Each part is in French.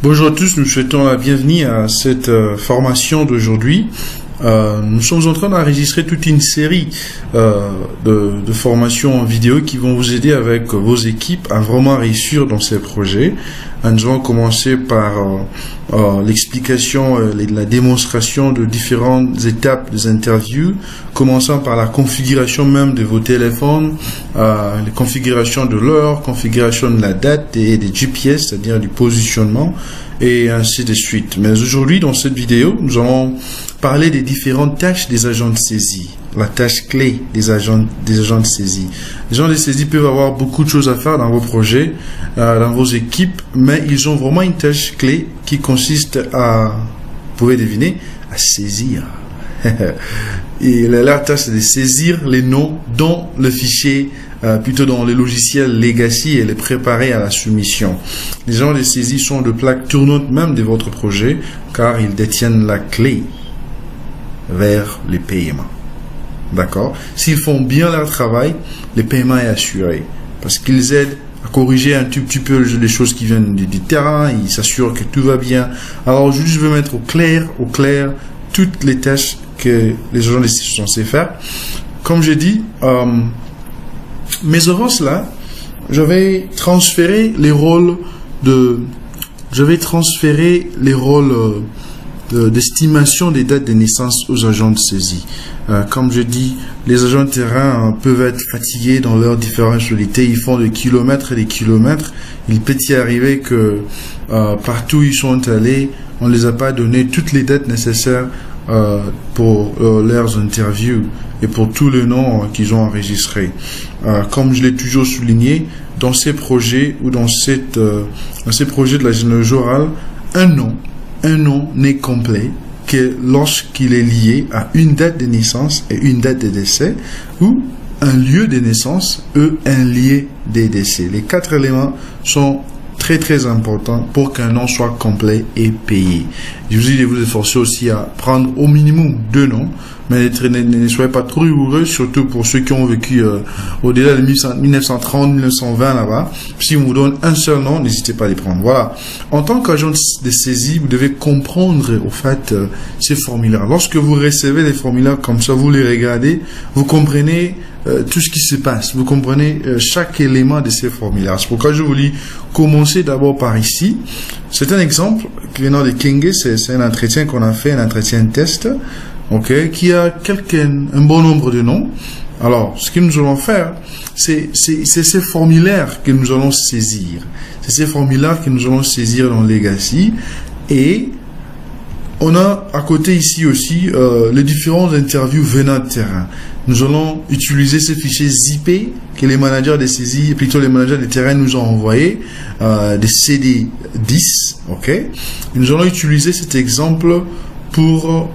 Bonjour à tous, nous souhaitons la bienvenue à cette formation d'aujourd'hui. Nous sommes en train d'enregistrer toute une série de formations en vidéo qui vont vous aider avec vos équipes à vraiment réussir dans ces projets. Nous allons commencer par l'explication, la démonstration de différentes étapes des interviews, commençant par la configuration même de vos téléphones, la configuration de l'heure, configuration de la date et des GPS, c'est-à-dire du positionnement, et ainsi de suite. Mais aujourd'hui, dans cette vidéo, nous allons parler des différentes tâches des agents de saisie, la tâche clé des agents de saisie. Les agents de saisie peuvent avoir beaucoup de choses à faire dans vos projets, dans vos équipes, mais ils ont vraiment une tâche clé qui consiste à, vous pouvez deviner, à saisir. Et la tâche, c'est de saisir les noms dans le fichier, plutôt dans le logiciel Legacy, et les préparer à la soumission. Les agents de saisie sont de plaques tournantes même de votre projet, car ils détiennent la clé vers les paiements. D'accord? S'ils font bien leur travail, le paiement est assuré. Parce qu'ils aident à corriger un tout petit peu les choses qui viennent du terrain, ils s'assurent que tout va bien. Alors aujourd'hui, je veux mettre au clair toutes les tâches que les agents de saisie sont censés faire. Comme j'ai dit, mais avant cela, je vais transférer les rôles d'estimation des dates de naissance aux agents de saisie. Comme je dis, les agents de terrain peuvent être fatigués dans leurs différentes activités. Ils font des kilomètres et des kilomètres. Il peut y arriver que partout où ils sont allés, on ne les a pas donné toutes les dates nécessaires pour leurs interviews et pour tous les noms qu'ils ont enregistrés. Comme je l'ai toujours souligné, dans ces projets ou dans ces projets de la généalogie orale, un nom n'est complet que lorsqu'il est lié à une date de naissance et une date de décès, ou un lieu de naissance et un lieu de décès. Les 4 éléments sont très importants pour qu'un nom soit complet et payé. Je vous dis de vous efforcer aussi à prendre au minimum 2 noms, mais ne soyez pas trop rigoureux, surtout pour ceux qui ont vécu au-delà de 1930-1920 là-bas. Si on vous donne un seul nom, n'hésitez pas à les prendre. Voilà. En tant qu'agent de saisie, vous devez comprendre au fait ces formulaires. Lorsque vous recevez des formulaires comme ça, vous les regardez, vous comprenez tout ce qui se passe. Vous comprenez chaque élément de ces formulaires. C'est pourquoi je vous dis, commencez d'abord par ici. C'est un exemple venant de Kenge, c'est un entretien qu'on a fait, un entretien test, qui a un bon nombre de noms. Alors, ce que nous allons faire, c'est ces formulaires que nous allons saisir. C'est ces formulaires que nous allons saisir dans Legacy. Et on a à côté ici aussi les différentes interviews venant de terrain. Nous allons utiliser ces fichiers zippés que les managers de saisie, plutôt les managers de terrain nous ont envoyés, des CD10, Et nous allons utiliser cet exemple pour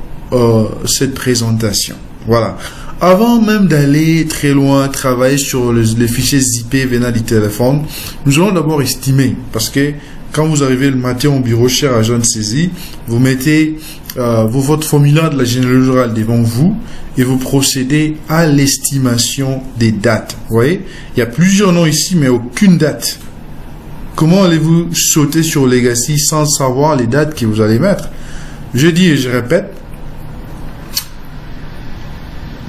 cette présentation. Voilà. Avant même d'aller très loin, travailler sur les fichiers zippés venant du téléphone, nous allons d'abord estimer, parce que quand vous arrivez le matin au bureau, cher agent de saisie, vous mettez votre formulaire de la généalogie orale devant vous et vous procédez à l'estimation des dates. Vous voyez, il y a plusieurs noms ici, mais aucune date. Comment allez-vous sauter sur Legacy sans savoir les dates que vous allez mettre? Je dis et je répète,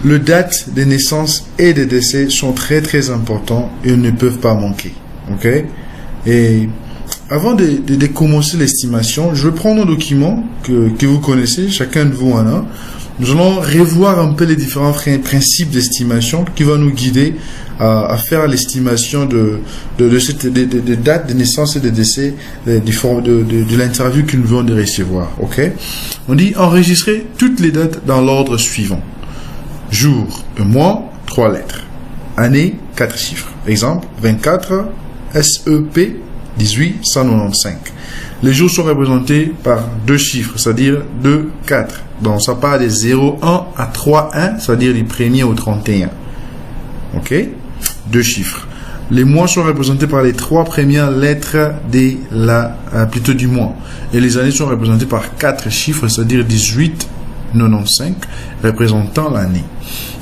les dates de naissance et de décès sont très importants et ne peuvent pas manquer. Et avant de commencer l'estimation, je vais prendre un document que vous connaissez, chacun de vous en a. Nous allons revoir un peu les différents principes d'estimation qui vont nous guider à faire l'estimation de dates de naissance et de décès de l'interview que nous venons de recevoir. On dit enregistrer toutes les dates dans l'ordre suivant. Jour, mois, 3 lettres. Année, 4 chiffres. Exemple, 24 SEP 1895. Les jours sont représentés par 2 chiffres, c'est-à-dire 2, 4. Donc, ça part des 0, 1 à 3, 1, c'est-à-dire du 1er au 31. 2 chiffres. Les mois sont représentés par les 3 premières lettres du mois. Et les années sont représentées par 4 chiffres, c'est-à-dire 18, 95, représentant l'année.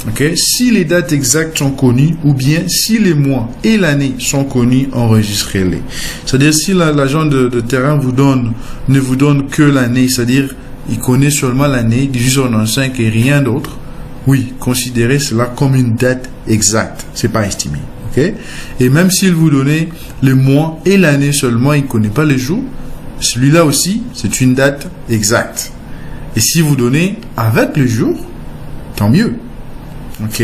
Okay? Si les dates exactes sont connues ou bien si les mois et l'année sont connus, enregistrez-les. C'est-à-dire si l'agent de terrain ne vous donne que l'année, c'est-à-dire il connaît seulement l'année 1895 et rien d'autre, oui, considérez cela comme une date exacte. C'est pas estimé. Okay? Et même s'il vous donnait le mois et l'année seulement, il ne connaît pas les jours, celui-là aussi, c'est une date exacte. Et si vous donnez avec les jours, tant mieux. Ok?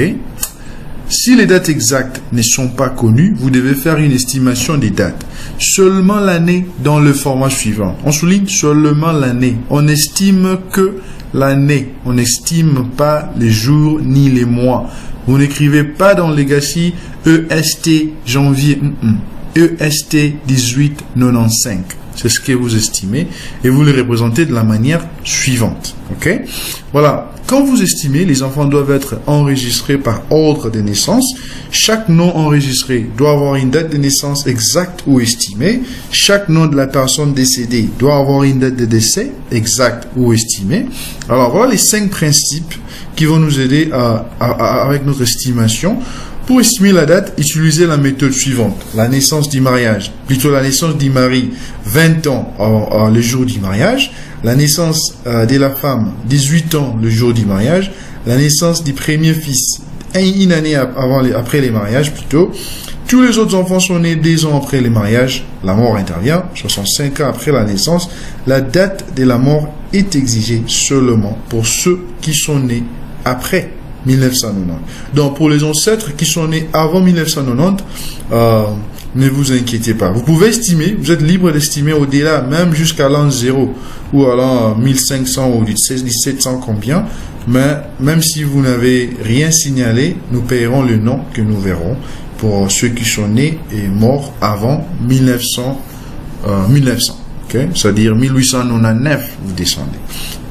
Si les dates exactes ne sont pas connues, vous devez faire une estimation des dates. Seulement l'année dans le format suivant. On souligne seulement l'année. On estime que l'année. On n'estime pas les jours ni les mois. Vous n'écrivez pas dans Legacy EST janvier, EST 1895. C'est ce que vous estimez et vous le représentez de la manière suivante. Ok? Voilà. Quand vous estimez, les enfants doivent être enregistrés par ordre de naissance. Chaque nom enregistré doit avoir une date de naissance exacte ou estimée. Chaque nom de la personne décédée doit avoir une date de décès exacte ou estimée. Alors voilà les 5 principes qui vont nous aider avec notre estimation. Pour estimer la date, utilisez la méthode suivante. La naissance du mariage, plutôt la naissance du mari, 20 ans le jour du mariage. La naissance de la femme, 18 ans le jour du mariage. La naissance du premier fils, une année après les mariages plutôt. Tous les autres enfants sont nés 2 ans après les mariages. La mort intervient, 65 ans après la naissance. La date de la mort est exigée seulement pour ceux qui sont nés après 1990. Donc, pour les ancêtres qui sont nés avant 1990, ne vous inquiétez pas. Vous pouvez estimer, vous êtes libre d'estimer au-delà, même jusqu'à l'an 0, ou à l'an 1500 ou 1700 combien. Mais même si vous n'avez rien signalé, nous payerons le nom que nous verrons pour ceux qui sont nés et morts avant 1900. Okay? C'est-à-dire 1899, vous descendez.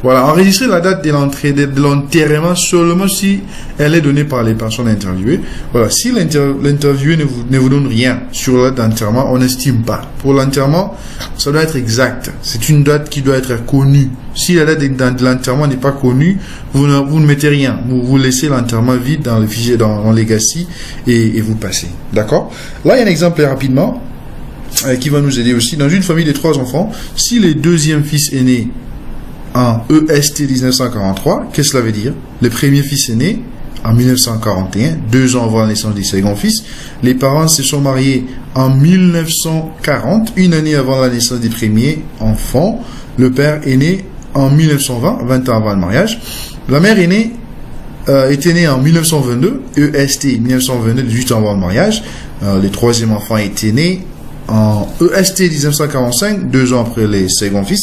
Voilà, enregistrez la date de l'enterrement seulement si elle est donnée par les personnes interviewées. Voilà, si l'interviewé ne vous donne rien sur la date d'enterrement, on n'estime pas. Pour l'enterrement, ça doit être exact. C'est une date qui doit être connue. Si la date de l'enterrement n'est pas connue, vous ne mettez rien. Vous laissez l'enterrement vide dans le fichier, dans Legacy et vous passez. D'accord? Là, il y a un exemple rapidement qui va nous aider aussi. Dans une famille de 3 enfants, si le deuxième fils est né en EST 1943, qu'est-ce que cela veut dire? Le premier fils est né en 1941, 2 ans avant la naissance du second fils. Les parents se sont mariés en 1940, une année avant la naissance du premier enfant. Le père est né en 1920, 20 ans avant le mariage. La mère est née, était née en 1922, EST 1922, 18 ans avant le mariage. Le troisième enfant était né en EST 1945, 2 ans après les seconds fils,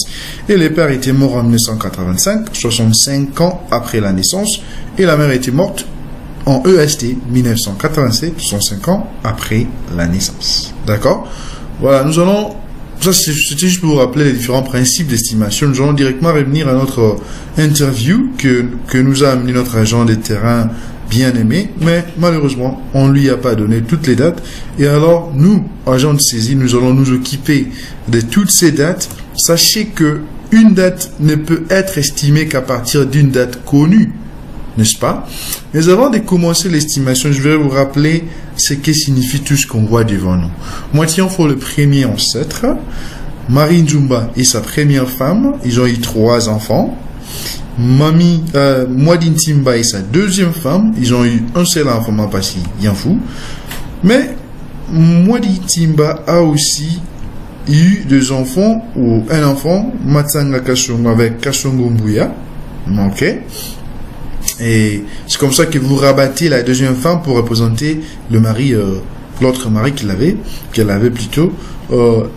et le père était mort en 1985, 65 ans après la naissance, et la mère était morte en EST 1987, 65 ans après la naissance. D'accord? Voilà, nous allons, ça c'était juste pour vous rappeler les différents principes d'estimation. Nous allons directement revenir à notre interview que nous a amené notre agent de terrain bien aimé, mais malheureusement, on ne lui a pas donné toutes les dates. Et alors, nous, agents de saisie, nous allons nous occuper de toutes ces dates. Sachez que une date ne peut être estimée qu'à partir d'une date connue, n'est-ce pas? Mais avant de commencer l'estimation, je vais vous rappeler ce que signifie tout ce qu'on voit devant nous. Moitié pour le premier ancêtre, Marie Nzumba et sa première femme, ils ont eu 3 enfants. Mwadin Timba et sa deuxième femme, ils ont eu un seul enfant, Mapasi Yanfou. Mais Mwadin Timba a aussi eu 2 enfants, ou un enfant, Matsanga Kasongo avec Kasongo Mbuya. Ok. Et c'est comme ça que vous rabattez la deuxième femme pour représenter le mari, l'autre mari qu'elle avait plutôt.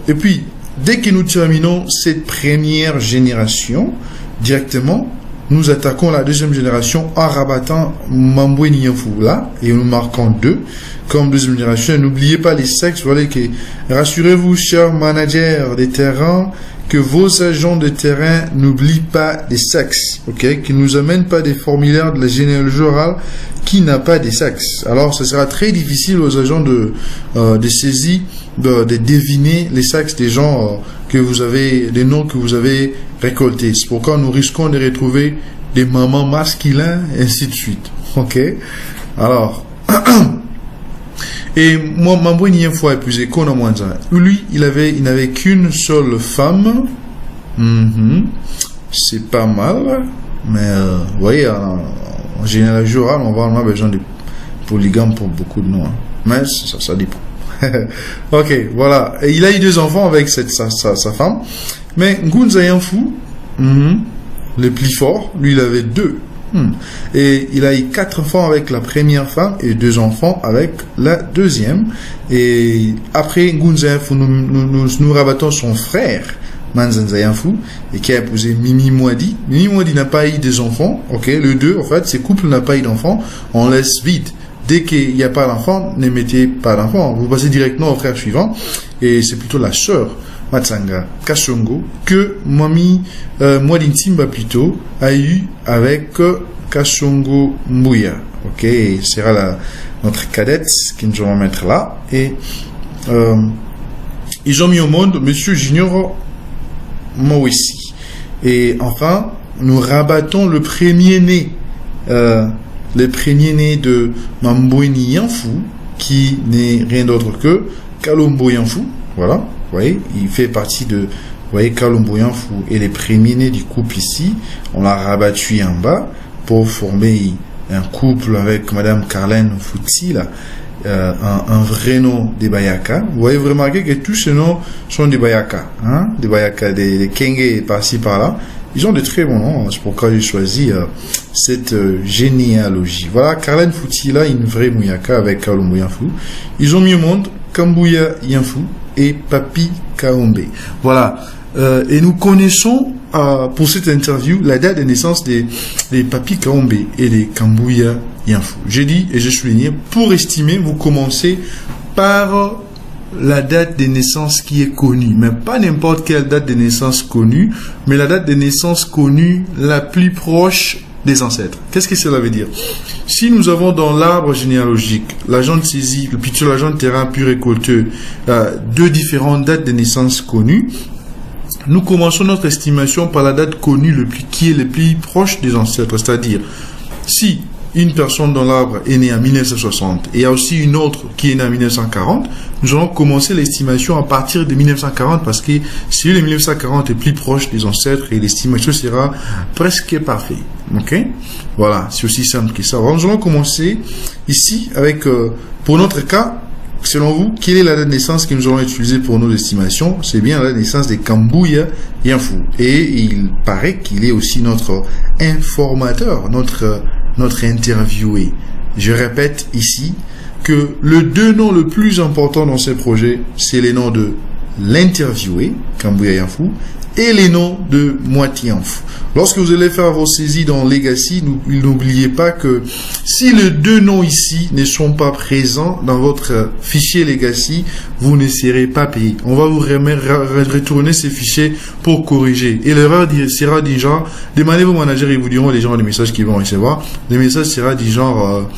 Et puis, dès que nous terminons cette première génération, directement, nous attaquons la deuxième génération en rabattant Mambweni Yanfou là, et nous marquons 2 comme deuxième génération. N'oubliez pas les sexes. Voilà que, rassurez-vous, chers managers des terrains, que vos agents de terrain n'oublient pas des sexes, ok? Qu'ils nous amènent pas des formulaires de la généalogie orale qui n'a pas des sexes. Alors, ce sera très difficile aux agents de saisie de deviner les sexes des gens que vous avez, des noms que vous avez récoltés. C'est pourquoi nous risquons de retrouver des mamans masculins, et ainsi de suite. Ok. Alors, et moi, Mambouini, une fois épuisé, qu'on a moins de ça. Lui, il n'avait qu'une seule femme. C'est pas mal. Mais, vous voyez, en général, on va avoir besoin de polygames pour beaucoup de noms. Hein. Mais ça dépend. Ok, voilà. Et il a eu 2 enfants avec sa femme. Mais Ngunza Yanfu, le plus fort, lui, il avait 2. Et il a eu 4 enfants avec la première femme et 2 enfants avec la deuxième. Et après Ngunza Yanfu, nous rabattons son frère, Manzanza Yanfu, et qui a épousé Mimi Mwadi. Mimi Mwadi n'a pas eu des enfants. Ok, le 2, en fait, ces couples n'ont pas eu d'enfants. On laisse vide. Dès qu'il n'y a pas d'enfant, ne mettez pas d'enfant. Vous passez directement au frère suivant. Et c'est plutôt la sœur, Matsanga Kasongo, que Mami Mwadintimba plutôt a eu avec Kasongo Mbuya. Ok, sera notre cadette qui nous allons mettre là. Et ils ont mis au monde Monsieur Junior Mawesi. Et enfin, nous rabattons le premier-né de Mambouini Yanfu, qui n'est rien d'autre que Kalombo Yanfu. Voilà, vous voyez, il fait partie de, vous voyez, Kalombo Yanfu et les premiers-nés du couple ici. On l'a rabattu en bas pour former un couple avec Madame Carlène Fouti, là, un vrai nom des Bayaka. Vous voyez, vous remarquez que tous ces noms sont des Bayaka, hein, des Bayaka, des Kenge par-ci par-là. Ils ont de très bons noms, c'est pourquoi j'ai choisi cette généalogie. Voilà, Carlène Fouti, là, une vraie Mouyaka avec Kalombo Yanfu. Ils ont mis au monde Kambuya Yanfu et Papi Kaombe. Voilà, et nous connaissons pour cette interview la date de naissance des Papi Kaombe et des Kambuya Yanfu. J'ai dit et j'ai souligné, pour estimer, vous commencez par la date de naissance qui est connue, mais pas n'importe quelle date de naissance connue, mais la date de naissance connue la plus proche des ancêtres. Qu'est-ce que cela veut dire? Si nous avons dans l'arbre généalogique l'agent de saisie, plutôt l'agent de terrain puis récolteur, 2 différentes dates de naissance connues, nous commençons notre estimation par la date connue qui est le plus proche des ancêtres, c'est-à-dire si une personne dans l'arbre est née en 1960 et il y a aussi une autre qui est née en 1940, nous allons commencer l'estimation à partir de 1940 parce que celui de 1940 est plus proche des ancêtres et l'estimation sera presque parfaite. Ok? Voilà, c'est aussi simple que ça. Alors, nous allons commencer ici avec, pour notre cas, selon vous, quelle est la date de naissance que nous allons utiliser pour nos estimations? C'est bien la date de naissance de Kambuya Yanfu. Et il paraît qu'il est aussi notre informateur, notre interviewé. Je répète ici que le 2 noms le plus important dans ce projet, c'est les noms de l'interviewé, Kambuya Yanfu, et les noms de Mwati Yanfu. Lorsque vous allez faire vos saisies dans Legacy, n'oubliez pas que si les 2 noms ici ne sont pas présents dans votre fichier Legacy, vous ne serez pas payé. On va vous retourner ces fichiers pour corriger. Et l'erreur sera du genre, demandez vos managers, ils vous diront les genres de messages qu'ils vont recevoir. Le message sera du genre,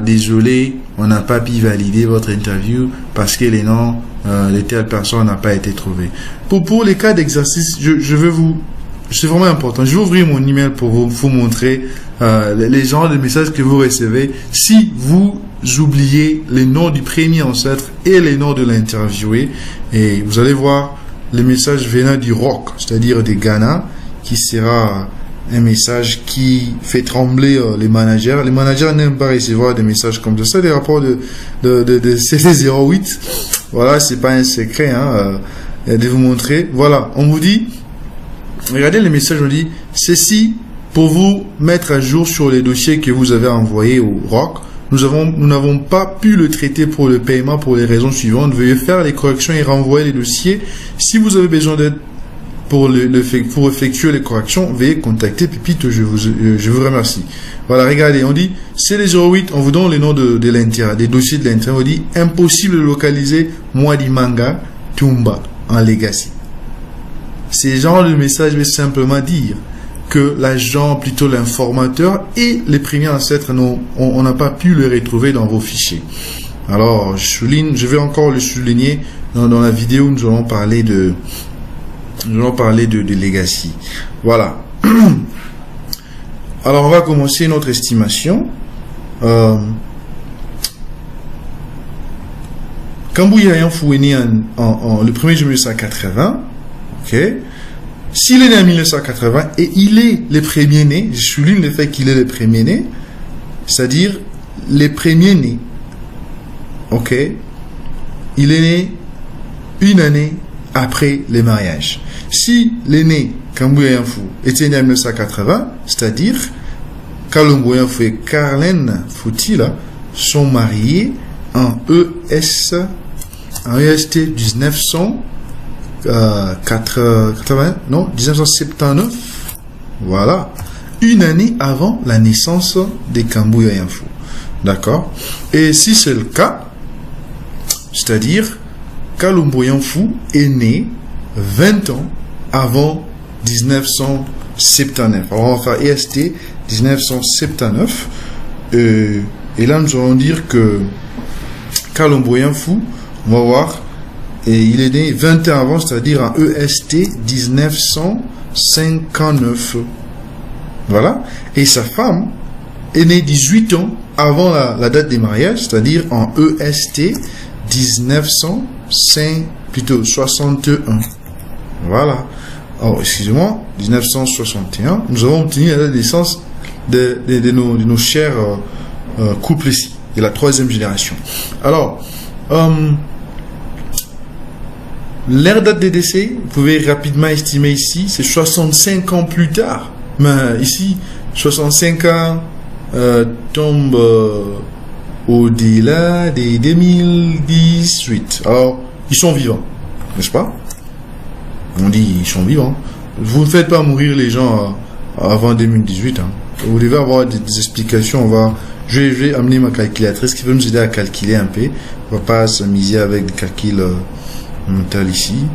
désolé, on n'a pas pu valider votre interview parce que les noms de telle personne n'a pas été trouvé. Pour les cas d'exercice, je vais vous... C'est vraiment important. Je vais ouvrir mon email pour vous montrer les genres de messages que vous recevez si vous oubliez les noms du premier ancêtre et les noms de l'interviewé. Et vous allez voir les messages venant du rock, c'est-à-dire des Ghana, qui sera un message qui fait trembler les managers. Les managers n'aiment pas recevoir des messages comme ça. C'est des rapports de CC08. Voilà, c'est pas un secret, hein, de vous montrer. Voilà, on vous dit, regardez les messages, on dit, ceci pour vous mettre à jour sur les dossiers que vous avez envoyés au ROC. Nous n'avons pas pu le traiter pour le paiement pour les raisons suivantes. Veuillez faire les corrections et renvoyer les dossiers. Si vous avez besoin d'aide pour effectuer les corrections, veuillez contacter Pipito. Je vous remercie. Voilà, regardez, on dit, c'est les 08, on vous donne les noms de l'intérieur, des dossiers de l'intérieur. On dit, impossible de localiser Mwadi Manga Tumba en Legacy. Ces genres de messages veulent simplement dire que l'agent, plutôt l'informateur et les premiers ancêtres, on n'a pas pu le retrouver dans vos fichiers. Alors, je vais encore le souligner dans la vidéo où nous allons parler de Legacy. Voilà. Alors, on va commencer notre estimation. Kambouya Yanfou est né le 1er juillet 1980. Ok. S'il est né en 1980 et il est le premier né, je souligne le fait qu'il est le premier né, c'est-à-dire les premiers nés. Ok. Il est né une année après le mariage. Si l'aîné Kambouya Yanfou était né en 1980, c'est-à-dire Kalongo Yanfou et Carlène Foutila sont mariés en EST 1979. Voilà. Une année avant la naissance de Kambouya Yanfou. D'accord? Et si c'est le cas, c'est-à-dire Kalongo Yanfou est né 20 ans avant 1979. Alors on va faire EST 1979. Et là, nous allons dire que Kalongo Yanfou, on va voir, et il est né 20 ans avant, c'est-à-dire en EST 1959. Voilà. Et sa femme est née 18 ans avant la date des mariages, c'est-à-dire en EST 1961. Voilà. Oh, excusez-moi, 1961. Nous avons obtenu la naissance de nos chers couples ici, de la 3e génération. Alors, leur date de décès, vous pouvez rapidement estimer ici, c'est 65 ans plus tard. Mais ici, 65 ans tombe au-delà des 2018. Alors, ils sont vivants, n'est-ce pas? On dit ils sont vivants. Vous ne faites pas mourir les gens avant 2018. Hein. Vous devez avoir des explications. Je vais amener ma calculatrice qui va nous aider à calculer un peu. On va pas s'amuser avec des calculs mentaux ici.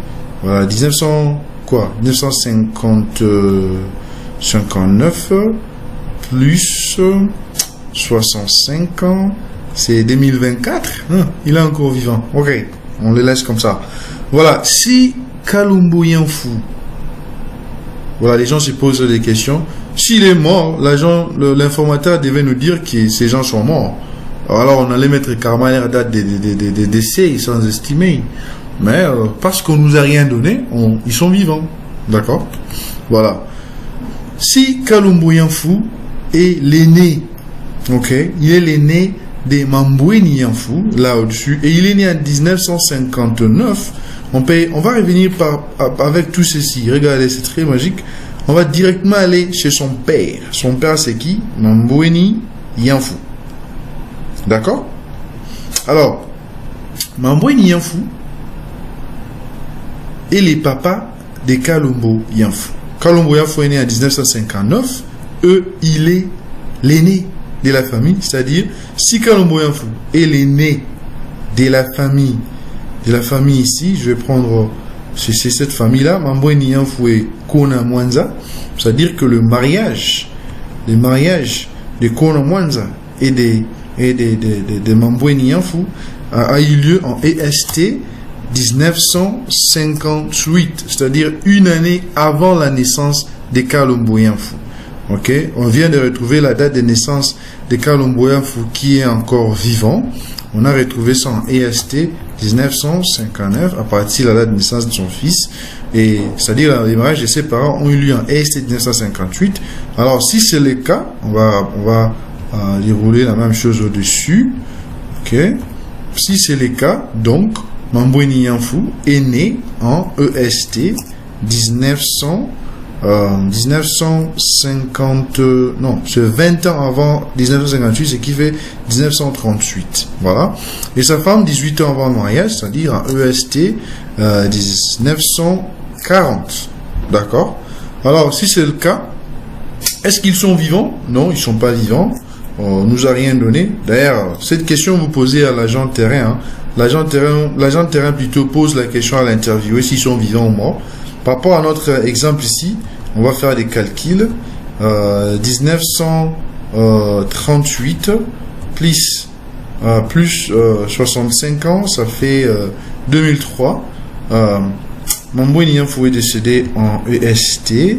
Voilà, 1959 plus 65 ans, c'est 2024. Il est encore vivant. Ok, on le laisse comme ça. Voilà, si Kalongo Yanfou, voilà, les gens se posent des questions. S'il est mort, l'informateur devait nous dire que ces gens sont morts. Alors on allait mettre carrément la date des décès sans estimer. Mais parce qu'on nous a rien donné, ils sont vivants. D'accord? Voilà. Si Kalongo Yanfou est l'aîné, ok, il est l'aîné des Mamboueni Yanfou, là au-dessus, et il est né en 1959, on va revenir avec tout ceci. Regardez, c'est très magique. On va directement aller chez son père. Son père, c'est qui? Mamboueni Yanfou. D'accord? Alors, Mamboueni Yanfou est le papa de Kalongo Yanfou. Kalongo Yanfou est né en 1959. Il est l'aîné de la famille. C'est-à-dire, si Kalongo Yanfou est l'aîné de la famille ici, je vais prendre c'est cette famille-là, Mamboueni Yanfou et Kona Mwanza. C'est-à-dire que le mariage de Kona Mwanza et de Mamboueni Yanfou a eu lieu en EST 1958, c'est-à-dire une année avant la naissance de Kalongo Yanfou. Ok, on vient de retrouver la date de naissance de Kalongo Yanfou qui est encore vivant. On a retrouvé ça en EST 1959 à partir de la date de naissance de son fils. Et c'est-à-dire les mariages de ses parents ont eu lieu en EST 1958. Alors si c'est le cas, on va dérouler la même chose au-dessus. Ok, si c'est le cas, donc Mamboueni Yanfou est né en EST 1950, non, c'est 20 ans avant 1958, ce qui fait 1938. Voilà. Et sa femme, 18 ans avant le mariage, c'est-à-dire en EST 1940. D'accord? Alors, si c'est le cas, est-ce qu'ils sont vivants? Non, ils ne sont pas vivants. On nous a rien donné. D'ailleurs, cette question vous posez à l'agent de terrain. Hein. L'agent de terrain plutôt pose la question à l'interviewé s'ils sont vivants ou morts. Par rapport à notre exemple ici, on va faire des calculs. 1938 plus 65 ans, ça fait 2003. Mamboueni Yanfou est décédé en EST.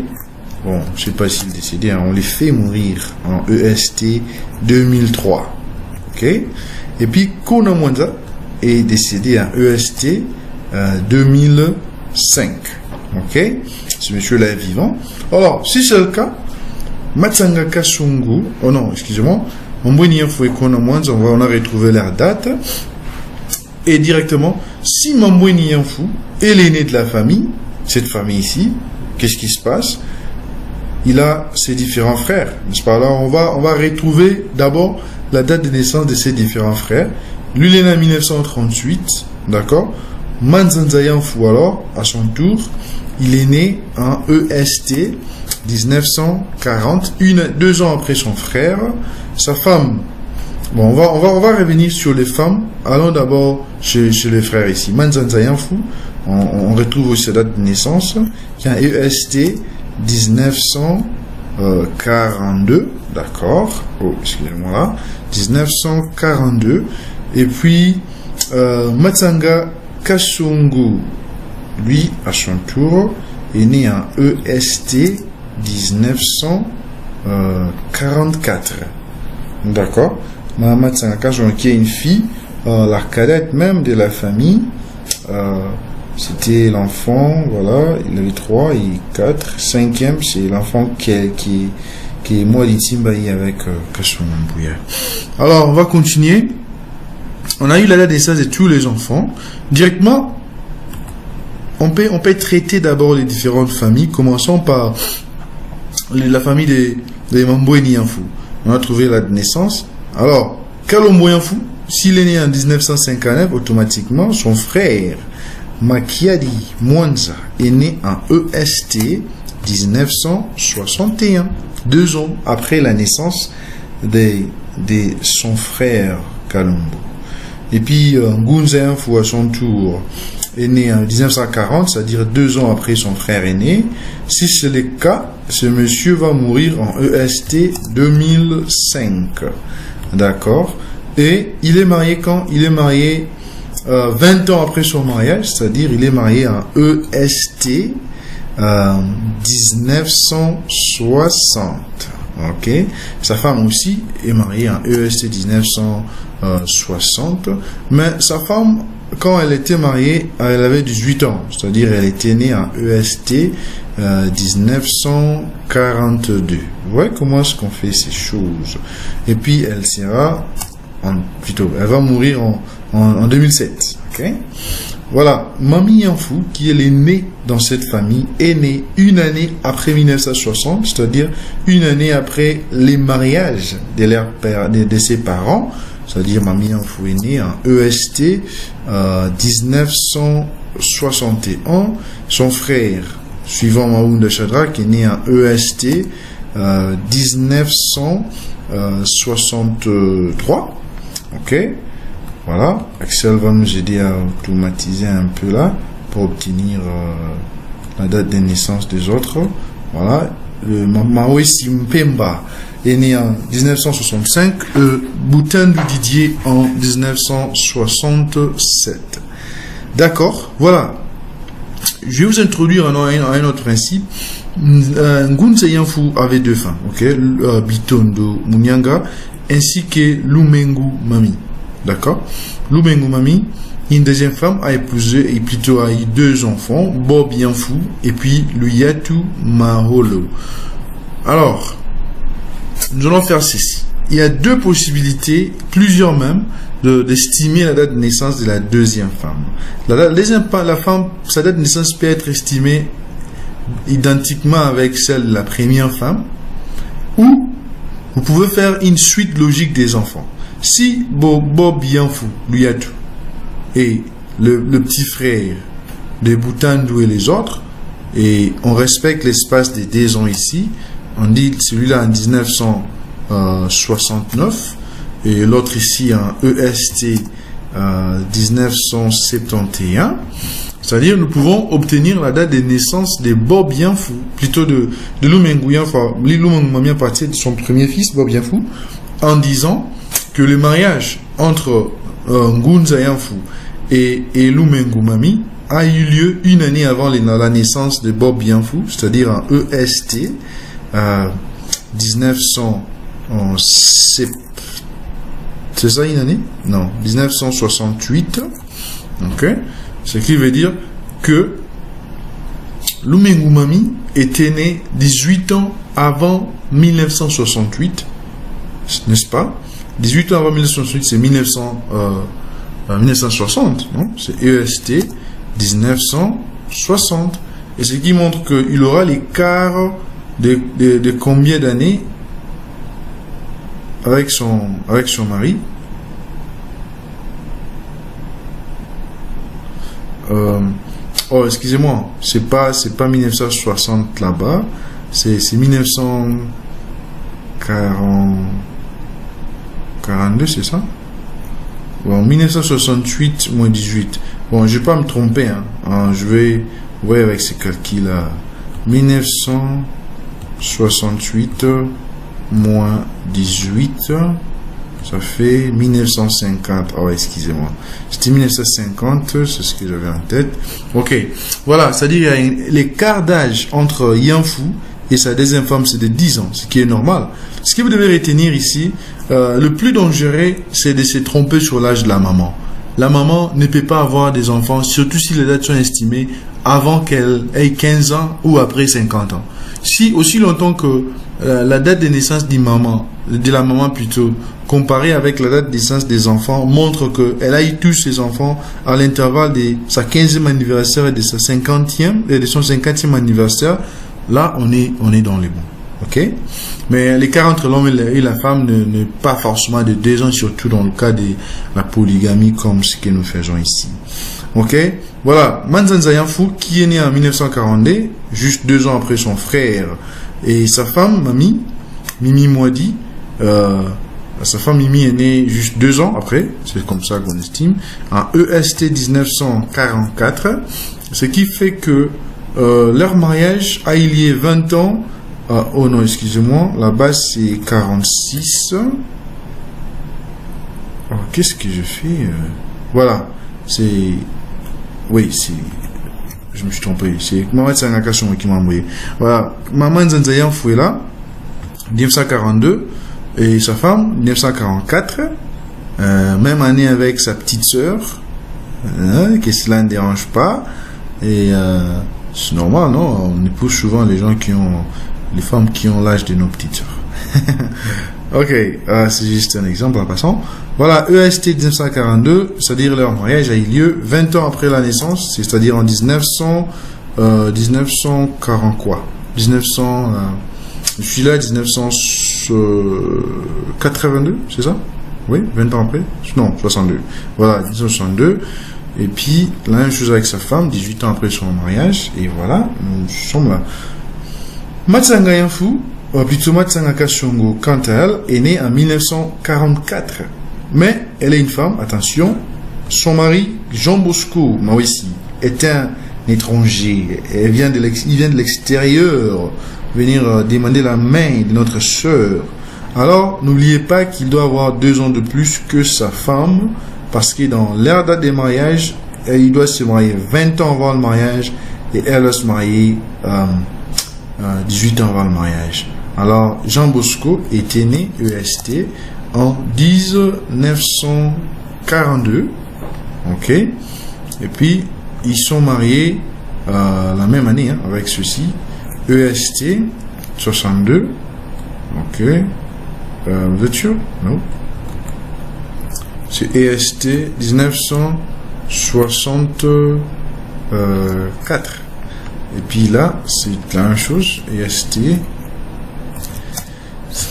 Bon, je sais pas s'il est décédé, hein, on les fait mourir en EST 2003. ok. Et puis Kona Mwanza est décédé en EST 2005, ok. Ce monsieur-là est vivant. Alors, si c'est le cas, Matsanga Kasungu, oh non, excusez-moi, Mambweni Yanfou et Kona Mwanza, on a retrouvé leur date. Et directement, si Mambweni Yanfou est l'aîné de la famille, cette famille ici, qu'est-ce qui se passe? Il a ses différents frères, n'est-ce pas? Alors, on va retrouver d'abord la date de naissance de ses différents frères. Lui, il est né en 1938, d'accord? Manzanza Yanfou, alors, à son tour, il est né en EST 1940, 2 ans après son frère. Sa femme, bon, on va revenir sur les femmes. Allons d'abord chez les frères ici. Manzanza Yanfou, on retrouve aussi sa date de naissance, qui est en EST 1942, d'accord? Oh, excusez-moi là. 1942. Et puis, Matsanga Kasungu, lui, à son tour, est né en EST 1944. D'accord? Mahamat Sanakajon, qui est une fille, la cadette même de la famille, c'était l'enfant, voilà, il avait 3 et 4. 5e, c'est l'enfant qui est moi d'Itimbaï avec Kasson Mbouya. Alors, on va continuer. On a eu la date de naissance de tous les enfants. Directement, on peut traiter d'abord les différentes familles. Commençons par la famille des Mambweni Yanfou. On a trouvé la naissance. Alors, Kalombo Yanfou, s'il est né en 1959, automatiquement, son frère, Makiadi Mwanza, est né en EST 1961. 2 ans après la naissance de son frère Kalombo. Et puis, Ngunza Yanfou, à son tour, est né en 1940, c'est-à-dire 2 ans après son frère aîné. Si c'est le cas, ce monsieur va mourir en EST 2005. D'accord? Et il est marié quand? Il est marié 20 ans après son mariage, c'est-à-dire il est marié en EST 1960. Ok? Sa femme aussi est mariée en EST 1960. Mais sa femme, quand elle était mariée, elle avait 18 ans, c'est-à-dire elle était née en EST 1942. Vous voyez comment est-ce qu'on fait ces choses? Et puis elle va mourir en 2007. Ok? Voilà, Mami Yanfou, qui est née dans cette famille, est née une année après 1960, c'est-à-dire une année après les mariages de ses parents. C'est-à-dire Mami Yanfou est née en EST 1961. Son frère, suivant Maounda Chadrak, est né en EST 1963. Ok? Voilà. Axel va nous aider à automatiser un peu là pour obtenir la date de naissance des autres. Voilà. Le Maoesi Mpemba est né en 1965, Boutandu Didier en 1967. D'accord, voilà. Je vais vous introduire un autre principe. Ngunza Yanfou avait 2 femmes, ok, Bitondo Munyanga, ainsi que Lumengu Mami. D'accord? Lumengu Mami, une deuxième femme, a épousé et plutôt a eu 2 enfants, Bob Yanfou et puis Luyatu Maholo. Alors, nous allons faire ceci. Il y a 2 possibilités, plusieurs même, d'estimer la date de naissance de la deuxième femme. La femme, sa date de naissance peut être estimée identiquement avec celle de la première femme, ou vous pouvez faire une suite logique des enfants. Si Bob Yanfou, Luyatu, et le petit frère de Boutandu et les autres, et on respecte l'espace des 2 ans ici, on dit celui-là en 1969 et l'autre ici en EST 1971, c'est-à-dire nous pouvons obtenir la date de naissance de Bob Yanfou, plutôt de Lumengu Yanfou, Lumengu Mami à partir de son premier fils Bob Yanfou, en disant que le mariage entre Ngunza Yanfou et Lumengu Mami a eu lieu une année avant la naissance de Bob Yanfou, c'est-à-dire en EST 1970, C'est ça une année? Non, 1968. Ok. Ce qui veut dire que Lumengu Mami était né 18 ans avant 1968, n'est-ce pas? 18 ans avant 1968, c'est 1960, non? C'est EST 1960. Et ce qui montre qu'il aura l'écart de combien d'années avec son mari? Oh, excusez-moi, c'est pas 1960 là-bas, c'est 1942, c'est ça? Bon, 1968 moins 18. Bon, je vais pas me tromper, hein. Je vais voir avec ces calculs-là. 1968 moins 18. Ça fait 1950. Oh, excusez-moi. C'était 1950, c'est ce que j'avais en tête. Ok. Voilà, c'est-à-dire l'écart d'âge entre Yanfu et sa deuxième femme, c'est de 10 ans, ce qui est normal. Ce que vous devez retenir ici, le plus dangereux, c'est de se tromper sur l'âge de la maman. La maman ne peut pas avoir des enfants, surtout si les dates sont estimées avant qu'elle ait 15 ans ou après 50 ans. Si aussi longtemps que la date de naissance de la maman plutôt, comparée avec la date de naissance des enfants, montre qu'elle a eu tous ses enfants à l'intervalle de sa 15e anniversaire et de sa 50e, et de son 50e anniversaire, là, on est dans les bons. Ok? Mais l'écart entre l'homme et la femme n'est pas forcément de 2 ans, surtout dans le cas de la polygamie, comme ce que nous faisons ici. Ok? Voilà. Manzanza Yanfu, qui est né en 1942, juste 2 ans après son frère, et sa femme, Mimi Mwadi, sa femme Mimi est née juste 2 ans après, c'est comme ça qu'on estime, en EST 1944, ce qui fait que leur mariage a eu lieu 20 ans. Oh non, excusez-moi, là-bas c'est 46. Oh, qu'est-ce que je fais? Voilà, c'est... Oui, c'est... Je me suis trompé. C'est Maman Tsangaka qui m'a envoyé. Voilà, Maman Nzanzayan Fouela, 1942, et sa femme, 1944, même année avec sa petite sœur, que cela ne dérange pas, et c'est normal, non? On épouse souvent les femmes qui ont l'âge de nos petites sœurs. Ok, c'est juste un exemple en passant. Voilà, EST 1942, c'est-à-dire leur mariage a eu lieu 20 ans après la naissance, c'est-à-dire en 1940 quoi 1900, je suis là 1982, c'est ça? Oui, 20 ans après? Non, 62. Voilà, 1962. Et puis, la même chose avec sa femme, 18 ans après son mariage, et voilà, nous sommes là. Matsanga Yanfu, plutôt Matsanga Shongo, quant à elle, est née en 1944. Mais elle est une femme, attention, son mari, Jean Bosco Mawesi, est un étranger. Il vient de l'extérieur, venir demander la main de notre sœur. Alors, n'oubliez pas qu'il doit avoir 2 ans de plus que sa femme, parce que dans leur date de mariage, il doit se marier 20 ans avant le mariage, et elle doit se marier 18 ans avant le mariage. Alors, Jean Bosco était né EST en 1942, ok, et puis ils sont mariés la même année avec ceci, EST 62, ok, vous êtes sûr? Non, c'est EST 1964, et puis là c'est la même chose, EST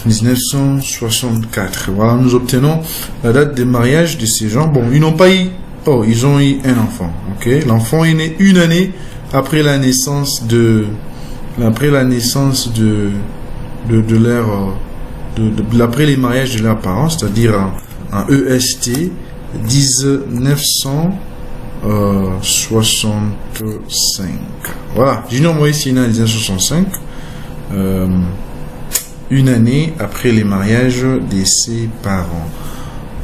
1964. Voilà, nous obtenons la date de mariage de ces gens. Bon, ils n'ont pas eu... Oh, ils ont eu un enfant. Ok, l'enfant est né 1 année après la naissance de... Après la naissance de leur... après les mariages de leurs parents, c'est-à-dire en EST 1965. Voilà, Junior Moïse est né en 1965. 1 année après les mariages de ses parents.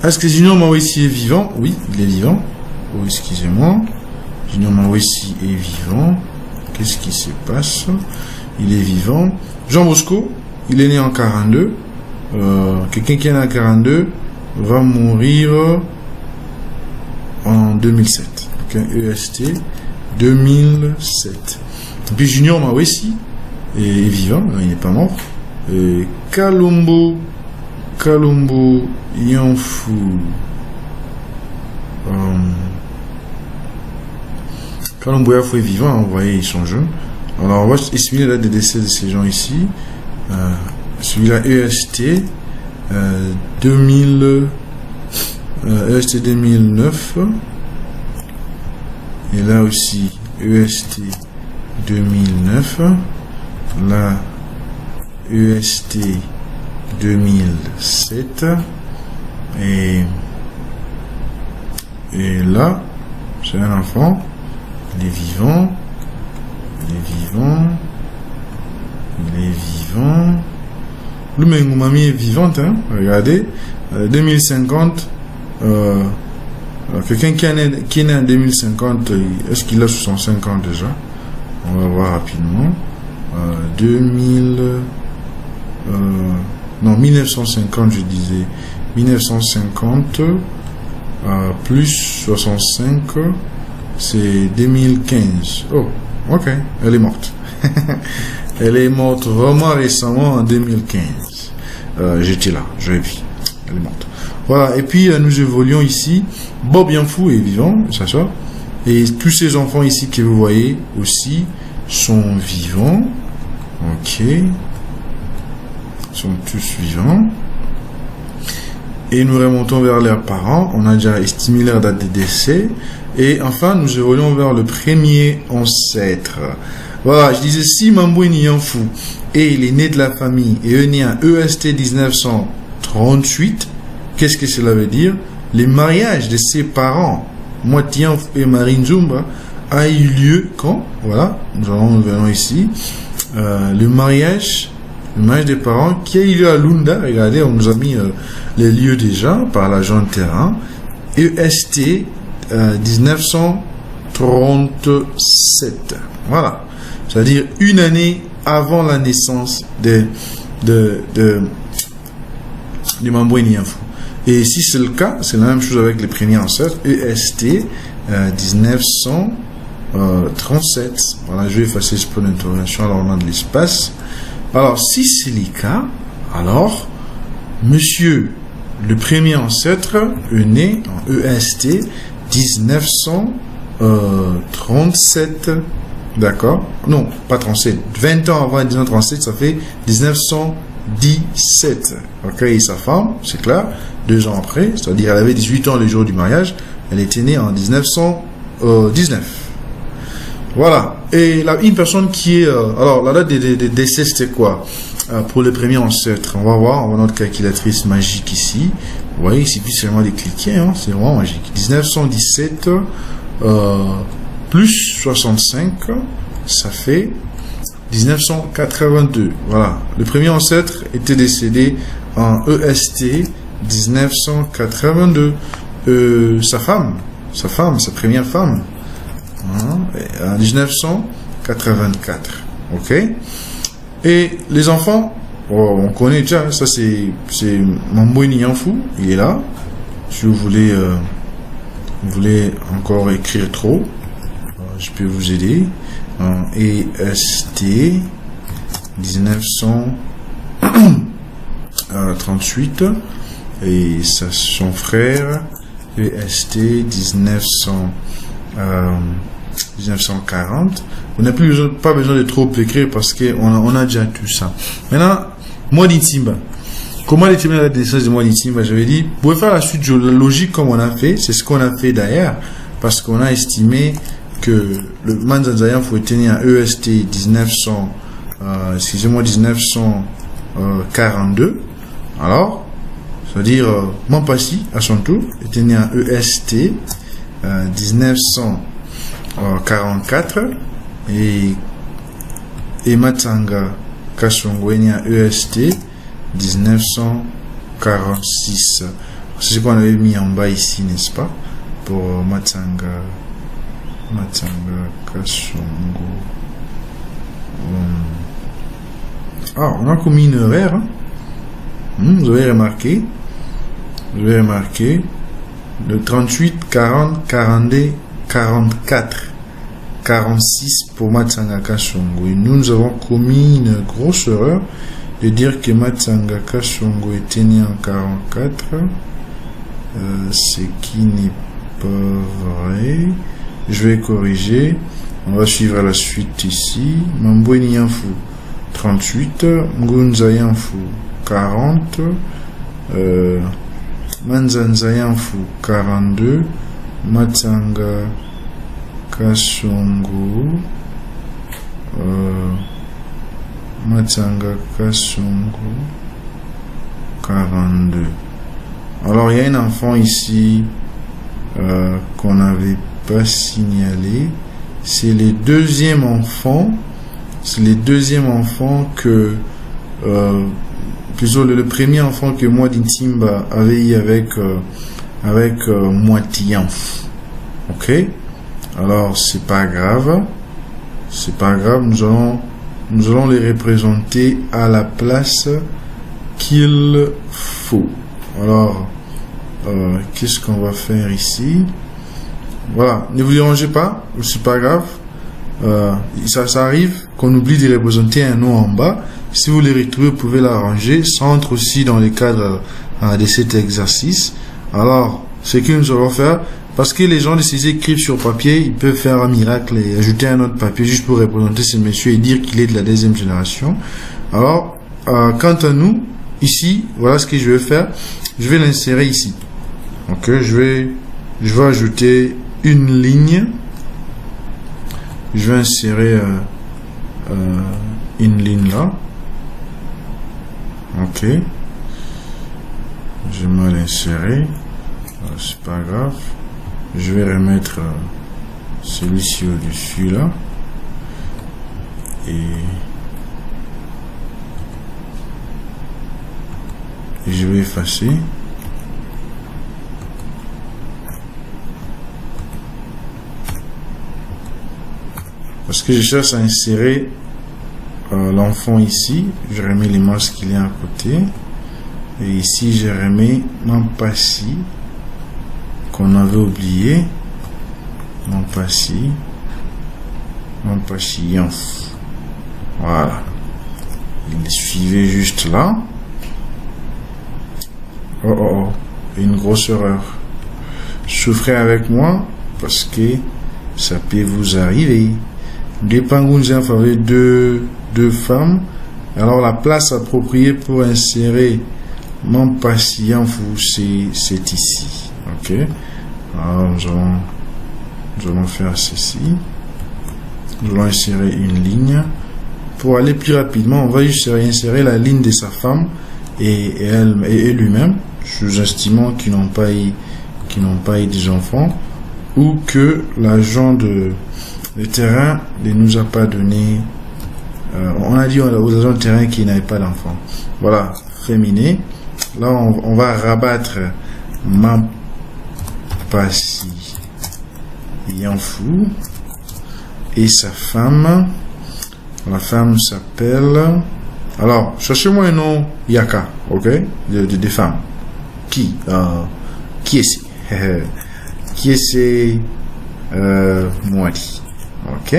Est-ce que Junior Mawesi est vivant? Oui, il est vivant. Oh, excusez-moi. Junior Mawesi est vivant. Qu'est-ce qui se passe? Il est vivant. Jean Bosco, il est né en 42. Quelqu'un qui est né en 42. Jean Bosco, il est né en 1965. 1 année après les mariages de ses parents. Est-ce que Junior Mawesi est vivant? Oui, il est vivant. Junior Mawesi est vivant. Qu'est-ce qui se passe? Il est vivant. Jean Bosco, il est né en 42. Quelqu'un qui est né en 42. va mourir en 2007. Ok, EST 2007. Et puis Junior Mawesi est vivant, il n'est pas mort. Kalumbo Yanfu. Kalumbo Yanfu est vivant, vous voyez, ils sont jeunes. Alors on va estimer la date de décès de ces gens ici. Celui-là EST 2009. Et là aussi EST 2009. Là EST 2007. Et là c'est un enfant. Il est vivant. Le Mengumami est vivante, hein? Regardez, 2050, quelqu'un qui est né en 2050, est-ce qu'il a 65 ans déjà? On va voir rapidement. 1950, je disais. 1950 plus 65, c'est 2015. Oh, ok, elle est morte. Elle est morte vraiment récemment en 2015. J'étais là, je l'ai vu. Elle est morte. Voilà, et puis nous évoluons ici. Bob Yanfu est vivant, ça sort. Et tous ces enfants ici que vous voyez aussi sont vivants. Ok. Ils sont tous vivants. Et nous remontons vers leurs parents. On a déjà estimé leur date de décès. Et enfin, nous évoluons vers le premier ancêtre. Voilà, je disais, si Mambweni Yanfu et il est né de la famille et est né en EST 1938, qu'est-ce que cela veut dire? Les mariages de ses parents, Moitianfu et Marine Zumba, a eu lieu quand? Voilà, nous venons ici. Le mariage des parents qui a eu lieu à Lunda. Regardez, on nous a mis les lieux déjà par l'agent de terrain. EST 1937. Voilà. C'est-à-dire une année avant la naissance de Mambweni Yanfu. Et si c'est le cas, c'est la même chose avec les premiers ancêtres. EST 1937. Voilà, je vais effacer ce point d'interrogation alors on a de l'espace. Alors, si c'est le cas, alors, monsieur, le premier ancêtre est né en EST 1937. D'accord? Non, pas 37. 20 ans avant 1937, ça fait 1917. Ok, et sa femme, c'est clair, 2 ans après, c'est-à-dire elle avait 18 ans le jour du mariage, elle était née en 1919. Voilà. Et là, une personne qui est... alors, la date de décès, c'était quoi? Pour le premier ancêtre, on va voir, on va notre calculatrice magique ici. Vous voyez, il suffit seulement de cliquer, hein, c'est vraiment magique. 1917 plus 65, ça fait 1982. Voilà. Le premier ancêtre était décédé en EST 1982. Sa première femme, en 1984. Ok. Et les enfants, on connaît déjà, ça c'est Mambweni Yanfu, il est là. Si vous voulez encore écrire trop, je peux vous aider. EST 1938 et son frère EST 1940. On n'a pas besoin de trop écrire parce qu'on a déjà tout ça. Maintenant, Mwadi Timba. Comment déterminer la naissance de Mwadi Timba? J'avais dit, vous pouvez faire la suite logique comme on a fait. C'est ce qu'on a fait d'ailleurs parce qu'on a estimé que le Manzanzayan faut tenir un EST 1942. Alors, c'est-à-dire Mampassi à son tour était né en EST 1944 et Matsanga Kasongo est né en EST 1946. C'est ce qu'on avait mis en bas ici, n'est-ce pas, pour Matsanga Kasongo. Ah, on a commis une erreur. Hein? Vous avez remarqué. je vais remarquer le 38, 40, 42, 44, 46 pour Matsangaka Songo. Et nous avons commis une grosse erreur de dire que Matsangaka Songo était né en 44, ce qui n'est pas vrai. Je vais corriger. On va suivre la suite ici. Mambweni Yanfu 38, Ngunza Yanfu 40, Manzanza Yanfu 42, Matsanga Kasongo, Matsanga Kasongo 42. Alors il y a un enfant ici qu'on n'avait pas signalé. C'est le deuxième enfant. C'est le deuxième enfant que plutôt le premier enfant que moi d'Intimba avait eu avec Moitianf. Ok? Alors c'est pas grave. C'est pas grave, nous allons les représenter à la place qu'il faut. Alors qu'est-ce qu'on va faire ici? Voilà, ne vous dérangez pas, c'est pas grave. Ça arrive qu'on oublie de représenter un nom en bas. Si vous les retrouvez, vous pouvez l'arranger. Ça entre aussi dans les cadres de cet exercice. Alors, ce que nous allons faire, parce que les gens de ces écrivent sur papier, ils peuvent faire un miracle et ajouter un autre papier juste pour représenter ce monsieur et dire qu'il est de la deuxième génération. Alors, quant à nous, ici, voilà ce que je vais faire. Je vais l'insérer ici. Ok, je vais ajouter une ligne. Je vais insérer une ligne là. Ok. J'ai mal inséré. C'est pas grave. Je vais remettre celui-ci au-dessus là. Et je vais effacer. Parce que je cherche à insérer l'enfant ici. Je remets les masques qu'il y a à côté. Et ici, je remets Mampassi qu'on avait oublié. Mampassi Yanf. Voilà. Il suivait juste là. Oh. Une grosse erreur. Souffrez avec moi parce que ça peut vous arriver. Des Pangunzens avaient deux femmes. Alors la place appropriée pour insérer mon patient c'est ici. Ok. Alors nous allons faire ceci. Nous allons insérer une ligne. Pour aller plus rapidement, on va juste insérer la ligne de sa femme et lui-même, sous-estimant qu'ils n'ont pas eu des enfants, ou que l'agent de terrain ne nous a pas donné. On a dit aux agents de terrain qu'ils n'avaient pas d'enfants. Voilà, féminin. Là, on va rabattre Mampassi Yanfu et sa femme. La femme s'appelle. Alors, cherchez-moi un nom Yaka, ok, de femmes. Qui est-ce? Qui est-ce? Moadi. Ok.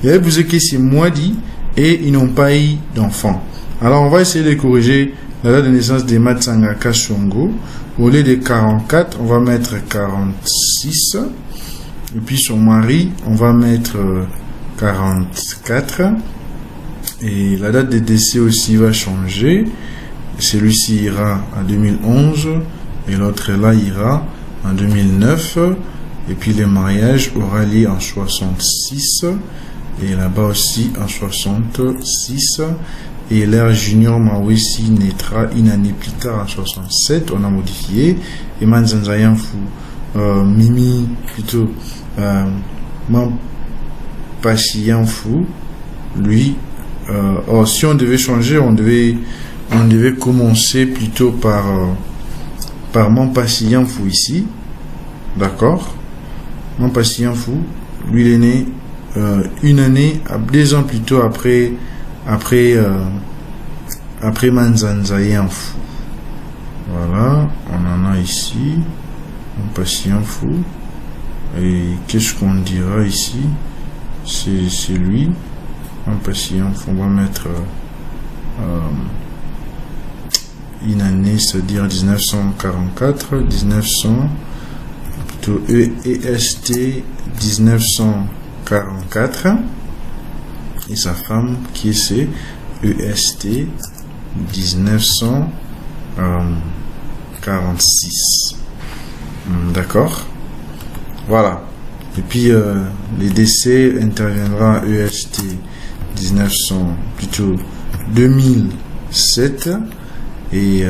Et vous savez que c'est Moadi et ils n'ont pas eu d'enfants. Alors, on va essayer de corriger la date de naissance de Matsangaka Songo. Au lieu de 44, on va mettre 46. Et puis son mari, on va mettre 44. Et la date de décès aussi va changer. Celui-ci ira en 2011 et l'autre là ira en 2009. Et puis le mariage aura lieu en 66 et là-bas aussi en 66. Et l'ère Junior Mawesi naîtra une année plus tard en 67. On a modifié. Et Manzanza Yanfu Mimi plutôt Mampassi Yanfu, lui. Si on devait changer, on devait commencer plutôt par Mampassi Yanfu ici, d'accord. Mampassi Yanfu, lui il est né une année, 2 ans plus tôt après Manzanza Yanfu, Voilà, on en a ici. Un patient fou. Et qu'est-ce qu'on dira ici? C'est lui. Un patient fou. On va mettre une année, c'est-à-dire 1944, 1900, plutôt EST 1944. Et sa femme, qui c'est EST 1946. D'accord. Voilà. Et puis les décès interviendra à EST 2007 et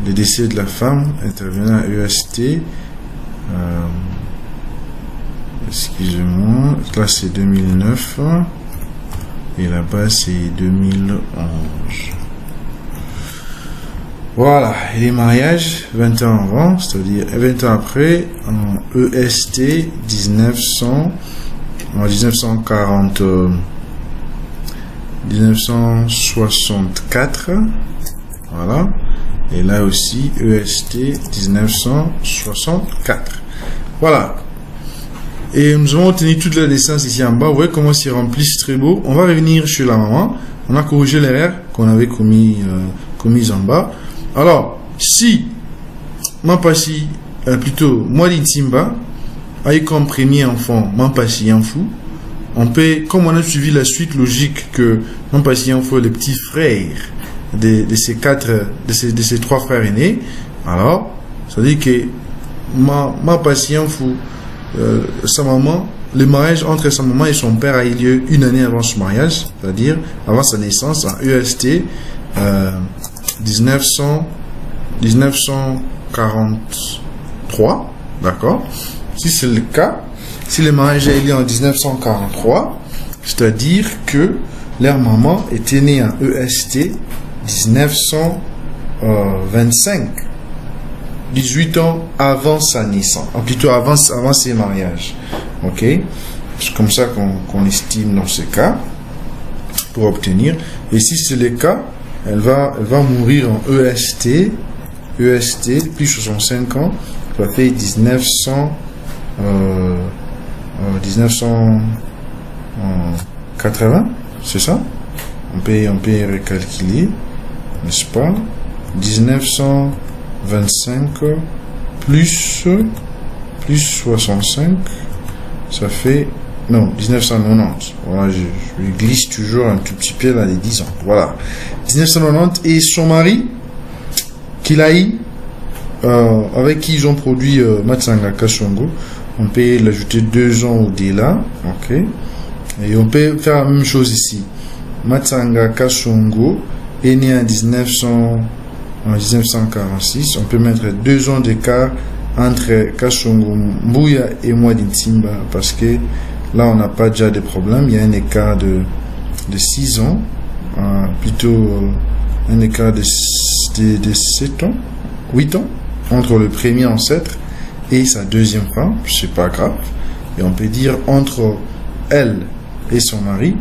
le décès de la femme interviendra à EST excusez-moi, là c'est 2009 et là-bas c'est 2011. Voilà, et les mariages 20 ans avant, c'est-à-dire 20 ans après, en EST 1964, voilà, et là aussi EST 1964, voilà. Et nous avons obtenu toute la naissance ici en bas. Vous voyez comment c'est rempli, c'est très beau. On va revenir chez la maman. On a corrigé l'erreur qu'on avait commise en bas. Alors, si Mampasi, plutôt Mwadi Timba a eu comme premier enfant Mampasi Yanfou, on peut, comme on a suivi la suite logique que Mampasi Yanfou est le petit frère de ces trois frères aînés, alors ça veut dire que Mampasi Yanfou, sa maman, le mariage entre sa maman et son père a eu lieu une année avant ce mariage, c'est-à-dire avant sa naissance en EST 1943, d'accord. Si c'est le cas, si le mariage a eu lieu en 1943, c'est-à-dire que leur maman était née en EST 1925, 18 ans avant sa naissance, plutôt avant ses mariages, ok. C'est comme ça qu'on estime dans ce cas pour obtenir. Et si c'est le cas, elle va mourir en EST plus 65 ans, ça fait 1980, c'est ça? On peut recalculer, n'est-ce pas? 1925 plus 65, ça fait, non, 1990. Voilà, je glisse toujours un tout petit peu dans les 10 ans. Voilà. 1990, et son mari, qu'il a eu, avec qui ils ont produit Matsanga Kasongo, on peut l'ajouter 2 ans au-delà, ok. Et on peut faire la même chose ici. Matsanga Kasongo est né en 1946, on peut mettre 2 ans d'écart entre Kasongo Mbuya et Mwadi Timba, parce que là on n'a pas déjà de problème, il y a un écart de 6 ans, plutôt un écart de 7 ans, 8 ans, entre le premier ancêtre et sa deuxième femme, c'est pas grave, et on peut dire entre elle et son mari,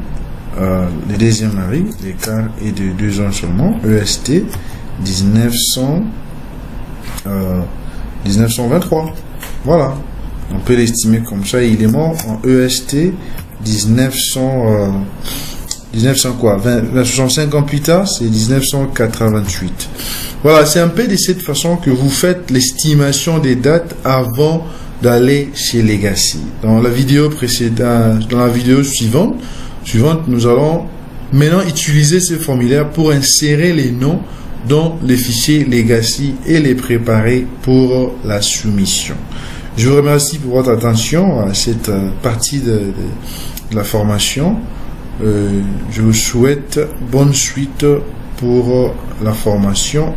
le deuxième mari, l'écart est de 2 ans seulement, EST 1923. Voilà. On peut l'estimer comme ça. Il est mort en EST 65 ans plus tard, c'est 1988. Voilà, c'est un peu de cette façon que vous faites l'estimation des dates avant d'aller chez Legacy. Dans la vidéo précédente, dans la vidéo suivante, nous allons maintenant utiliser ce formulaire pour insérer les noms dans les fichiers Legacy et les préparer pour la soumission. Je vous remercie pour votre attention à cette partie de la formation. Je vous souhaite bonne suite pour la formation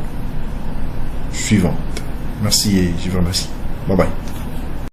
suivante. Merci et je vous remercie. Bye bye.